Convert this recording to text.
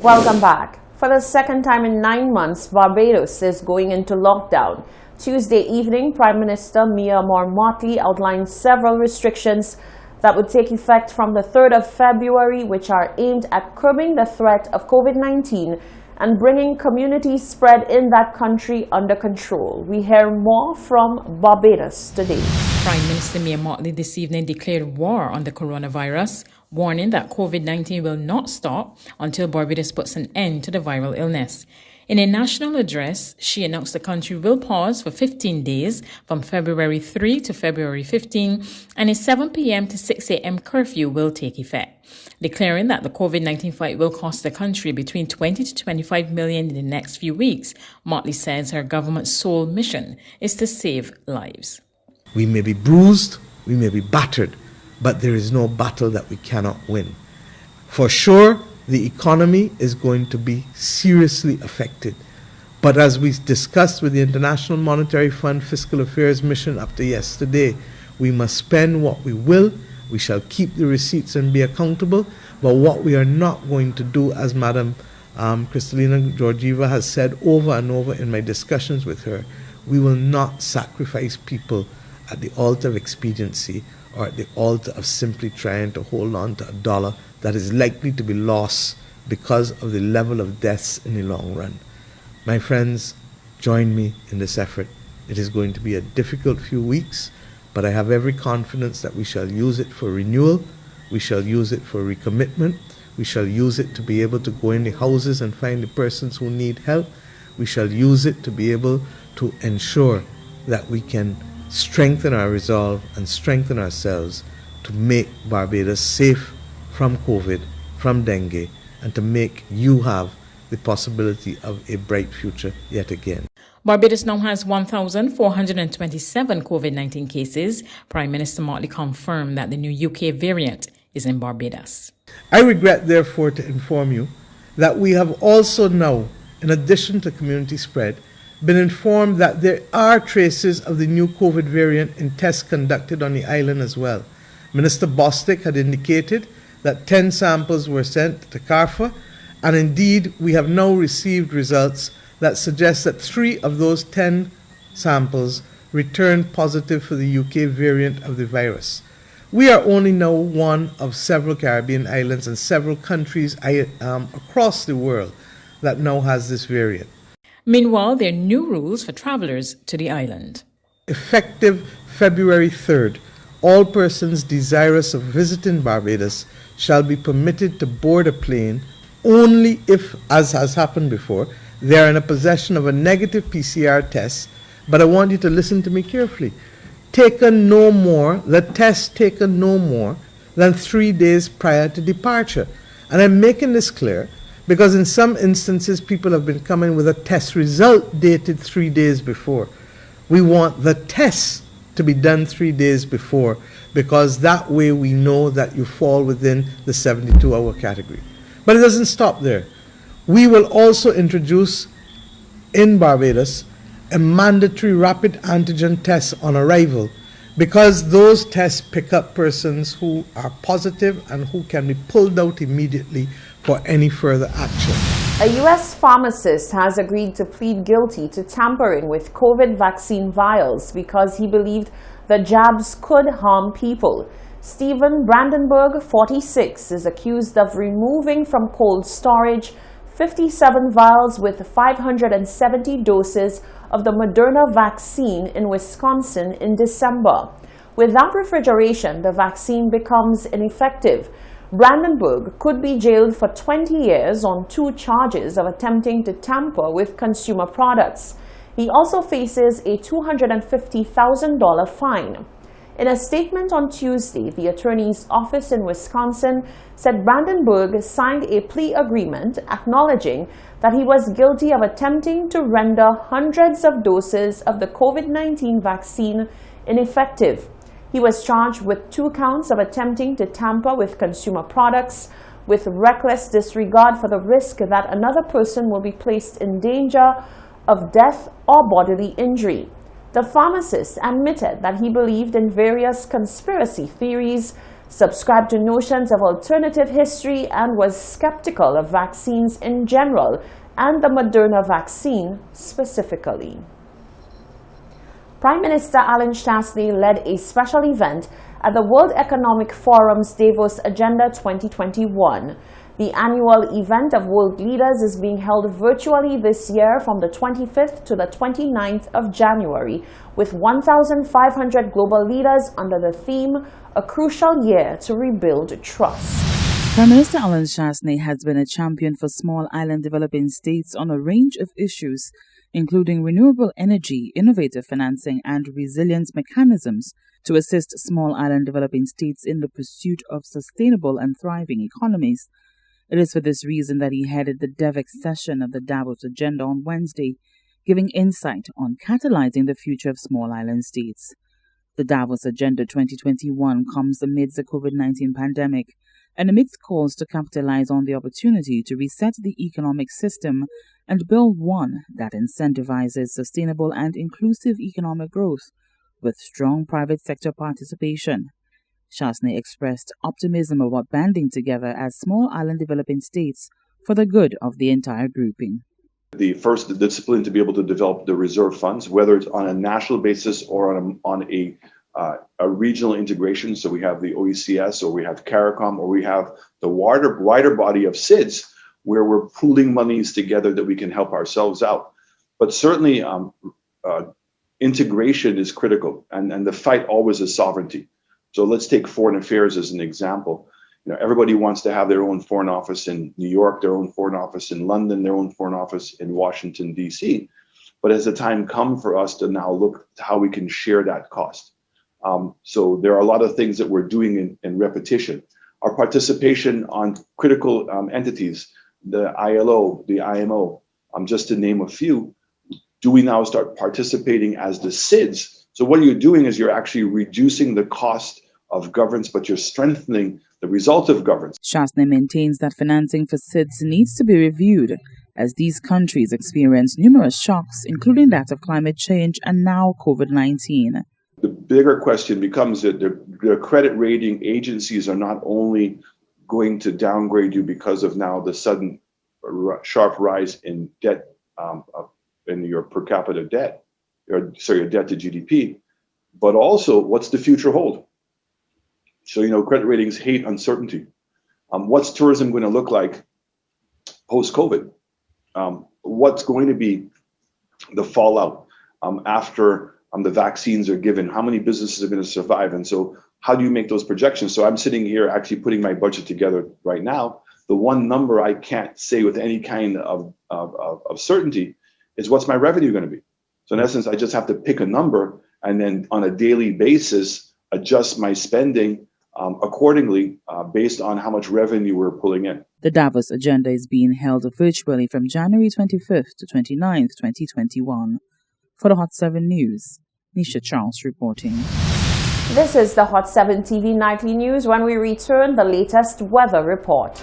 Welcome back. For the second time in 9 months, Barbados is going into lockdown. Tuesday evening, Prime Minister Mia Motley outlined several restrictions that would take effect from the 3rd of February, which are aimed at curbing the threat of COVID-19 and bringing community spread in that country under control. We hear more from Barbados today. Prime Minister Mia Motley this evening declared war on the coronavirus, warning that COVID-19 will not stop until Barbados puts an end to the viral illness. In a national address, she announced the country will pause for 15 days from February 3 to February 15, and a 7 p.m. to 6 a.m. curfew will take effect, declaring that the COVID-19 fight will cost the country between 20 to 25 million in the next few weeks. Motley says her government's sole mission is to save lives. We may be bruised, we may be battered, but there is no battle that we cannot win. For sure, the economy is going to be seriously affected. But as we discussed with the International Monetary Fund Fiscal Affairs Mission up to yesterday, we must spend what we will, we shall keep the receipts and be accountable, but what we are not going to do, as Madam Kristalina Georgieva has said over and over in my discussions with her, we will not sacrifice people at the altar of expediency or at the altar of simply trying to hold on to a dollar that is likely to be lost because of the level of deaths in the long run. My friends, join me in this effort. It is going to be a difficult few weeks, but I have every confidence that we shall use it for renewal, we shall use it for recommitment, we shall use it to be able to go in the houses and find the persons who need help, we shall use it to be able to ensure that we can strengthen our resolve and strengthen ourselves to make Barbados safe from COVID, from dengue, and to make you have the possibility of a bright future yet again. Barbados now has 1,427 COVID-19 cases. Prime Minister Motley confirmed that the new UK variant is in Barbados. I regret, therefore, to inform you that we have also now, in addition to community spread, been informed that there are traces of the new COVID variant in tests conducted on the island as well. Minister Bostic had indicated that 10 samples were sent to CARFA, and indeed we have now received results that suggest that 3 of those 10 samples returned positive for the UK variant of the virus. We are only now one of several Caribbean islands and several countries across the world that now has this variant. Meanwhile, there are new rules for travelers to the island. Effective February 3rd, all persons desirous of visiting Barbados shall be permitted to board a plane only if, as has happened before, they are in a possession of a negative PCR test. But I want you to listen to me carefully. The test taken no more than 3 days prior to departure. And I'm making this clear because in some instances people have been coming with a test result dated 3 days before. We want the test to be done 3 days before, because that way we know that you fall within the 72-hour category. But it doesn't stop there. We will also introduce in Barbados a mandatory rapid antigen test on arrival, because those tests pick up persons who are positive and who can be pulled out immediately for any further action. A U.S. pharmacist has agreed to plead guilty to tampering with COVID vaccine vials because he believed the jabs could harm people. Stephen Brandenburg, 46, is accused of removing from cold storage 57 vials with 570 doses of the Moderna vaccine in Wisconsin in December. Without refrigeration, the vaccine becomes ineffective. Brandenburg could be jailed for 20 years on 2 charges of attempting to tamper with consumer products. He also faces a $250,000 fine. In a statement on Tuesday, the attorney's office in Wisconsin said Brandenburg signed a plea agreement acknowledging that he was guilty of attempting to render hundreds of doses of the COVID-19 vaccine ineffective. He was charged with 2 counts of attempting to tamper with consumer products with reckless disregard for the risk that another person will be placed in danger of death or bodily injury. The pharmacist admitted that he believed in various conspiracy theories subscribed to notions of alternative history, and was skeptical of vaccines in general and the Moderna vaccine specifically. Prime Minister Alan Chastanet led a special event at the World Economic Forum's Davos Agenda 2021. The annual event of world leaders is being held virtually this year from the 25th to the 29th of January, with 1,500 global leaders under the theme, A Crucial Year to Rebuild Trust. Prime Minister Alan Chastanet has been a champion for small island developing states on a range of issues, including renewable energy, innovative financing, and resilience mechanisms to assist small island developing states in the pursuit of sustainable and thriving economies. It is for this reason that he headed the DEVEX session of the Davos Agenda on Wednesday, giving insight on catalyzing the future of small island states. The Davos Agenda 2021 comes amidst the COVID-19 pandemic and amidst calls to capitalize on the opportunity to reset the economic system and build one that incentivizes sustainable and inclusive economic growth with strong private sector participation. Chastanet expressed optimism about banding together as small island developing states for the good of the entire grouping. The first discipline to be able to develop the reserve funds, whether it's on a national basis or on a regional integration. So we have the OECS, or we have CARICOM, or we have the wider body of SIDS, where we're pooling monies together that we can help ourselves out. But certainly integration is critical, and the fight always is sovereignty. So let's take foreign affairs as an example. Everybody wants to have their own foreign office in New York, their own foreign office in London, their own foreign office in Washington, D.C. But has the time come for us to now look at how we can share that cost? So there are a lot of things that we're doing in repetition. Our participation on critical entities, the ILO, the IMO, just to name a few, do we now start participating as the SIDS? So what you're doing is you're actually reducing the cost of governance, but you're strengthening the result of governance. Chastanet maintains that financing for SIDS needs to be reviewed as these countries experience numerous shocks, including that of climate change and now COVID-19. The bigger question becomes that the credit rating agencies are not only going to downgrade you because of now the sudden sharp rise in debt, in your per capita debt, your debt to GDP, but also what's the future hold? So, credit ratings hate uncertainty. What's tourism going to look like post-COVID? What's going to be the fallout after the vaccines are given? How many businesses are going to survive? And so how do you make those projections? So I'm sitting here actually putting my budget together right now. The one number I can't say with any kind of certainty is what's my revenue going to be. So in essence, I just have to pick a number and then on a daily basis, adjust my spending accordingly based on how much revenue we're pulling in. The Davos Agenda is being held virtually from January 25th to 29th, 2021. For the Hot 7 News, Nisha Charles reporting. This is the Hot 7 TV Nightly News. When we return, the latest weather report.